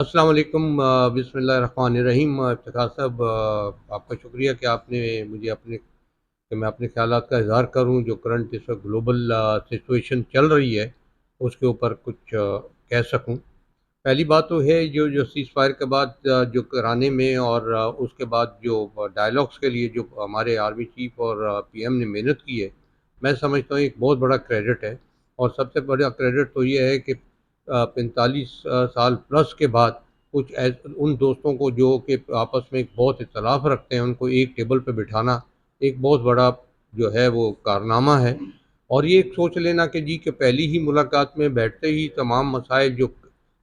السلام علیکم بسم اللہ الرحمن الرحیم افتخار صاحب، آپ کا شکریہ کہ آپ نے مجھے کہ میں اپنے خیالات کا اظہار کروں جو کرنٹ اس وقت گلوبل سچویشن چل رہی ہے اس کے اوپر کچھ کہہ سکوں۔ پہلی بات تو ہے جو سیز فائر کے بعد جو کرانے میں اور اس کے بعد جو ڈائلاگس کے لیے جو ہمارے آرمی چیف اور پی ایم نے محنت کی ہے، میں سمجھتا ہوں ایک بہت بڑا کریڈٹ ہے۔ اور سب سے بڑا کریڈٹ تو یہ ہے کہ 45 سال پلس کے بعد ان دوستوں کو جو کہ آپس میں ایک بہت اختلاف رکھتے ہیں ان کو ایک ٹیبل پہ بٹھانا ایک بہت بڑا جو ہے وہ کارنامہ ہے۔ اور یہ ایک سوچ لینا کہ جی کہ پہلی ہی ملاقات میں بیٹھتے ہی تمام مسائل جو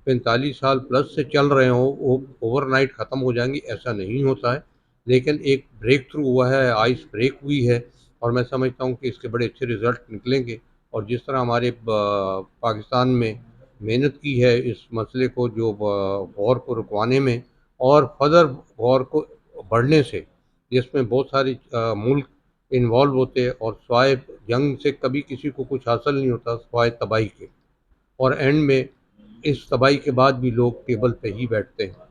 45 سال پلس سے چل رہے ہوں وہ اوور نائٹ ختم ہو جائیں گی، ایسا نہیں ہوتا ہے، لیکن ایک بریک تھرو ہوا ہے، آئس بریک ہوئی ہے، اور میں سمجھتا ہوں کہ اس کے بڑے اچھے ریزلٹ نکلیں گے۔ اور جس طرح ہمارے پاکستان میں محنت کی ہے اس مسئلے کو جو وار کو رکوانے میں اور فردر وار کو بڑھنے سے، جس میں بہت ساری ملک انوالو ہوتے ہیں، اور سوائے جنگ سے کبھی کسی کو کچھ حاصل نہیں ہوتا سوائے تباہی کے، اور اینڈ میں اس تباہی کے بعد بھی لوگ ٹیبل پہ ہی بیٹھتے ہیں۔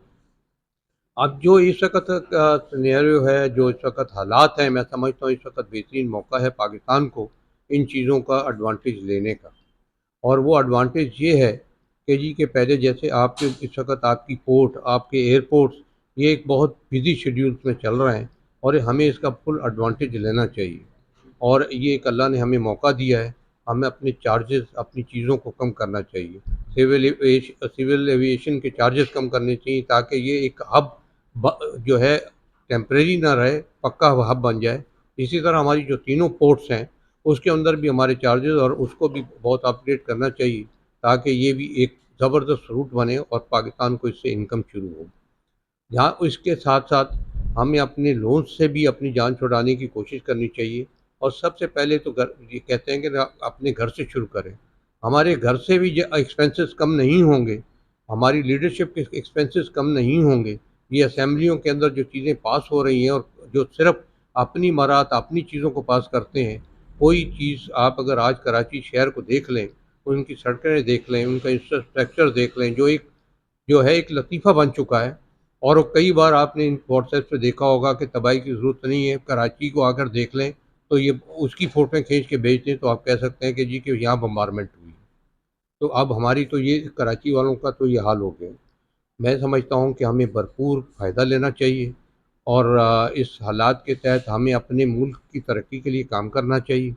اب جو اس وقت کا سینیریو ہے، جو اس وقت حالات ہیں، میں سمجھتا ہوں اس وقت بہترین موقع ہے پاکستان کو ان چیزوں کا ایڈوانٹیج لینے کا۔ اور وہ ایڈوانٹیج یہ ہے کہ جی کہ پہلے جیسے آپ کے اس وقت آپ کی پورٹ، آپ کے ایئرپورٹس، یہ ایک بہت بزی شیڈیولس میں چل رہے ہیں، اور ہمیں اس کا فل ایڈوانٹیج لینا چاہیے۔ اور یہ ایک اللہ نے ہمیں موقع دیا ہے، ہمیں اپنے چارجز اپنی چیزوں کو کم کرنا چاہیے، سول ایویشن کے چارجز کم کرنے چاہیے، تاکہ یہ ایک ہب جو ہے ٹیمپریری نہ رہے، پکا ہب بن جائے۔ اسی طرح ہماری جو تینوں پورٹس ہیں اس کے اندر بھی ہمارے چارجز اور اس کو بھی بہت اپ ڈیٹ کرنا چاہیے، تاکہ یہ بھی ایک زبردست روٹ بنے اور پاکستان کو اس سے انکم شروع ہو۔ جہاں اس کے ساتھ ساتھ ہمیں اپنے لونز سے بھی اپنی جان چھڑانے کی کوشش کرنی چاہیے، اور سب سے پہلے تو یہ کہتے ہیں کہ اپنے گھر سے شروع کریں۔ ہمارے گھر سے بھی ایکسپینسز کم نہیں ہوں گے، ہماری لیڈرشپ کے ایکسپینسز کم نہیں ہوں گے۔ یہ اسمبلیوں کے اندر جو چیزیں پاس ہو رہی ہیں اور جو صرف اپنی مراد اپنی چیزوں کو پاس کرتے ہیں، کوئی چیز آپ اگر آج کراچی شہر کو دیکھ لیں، ان کی سڑکیں دیکھ لیں، ان کا انفراسٹرکچر دیکھ لیں، جو ہے ایک لطیفہ بن چکا ہے۔ اور کئی بار آپ نے ان واٹس ایپ پہ دیکھا ہوگا کہ تباہی کی ضرورت نہیں ہے، کراچی کو آ کر دیکھ لیں تو یہ اس کی فوٹویں کھینچ کے بھیج دیں تو آپ کہہ سکتے ہیں کہ جی کہ یہاں بمبارمنٹ ہوئی۔ تو اب ہماری تو یہ کراچی والوں کا تو یہ حال ہو گیا۔ میں سمجھتا ہوں کہ ہمیں بھرپور فائدہ لینا چاہیے، اور اس حالات کے تحت ہمیں اپنے ملک کی ترقی کے لیے کام کرنا چاہیے۔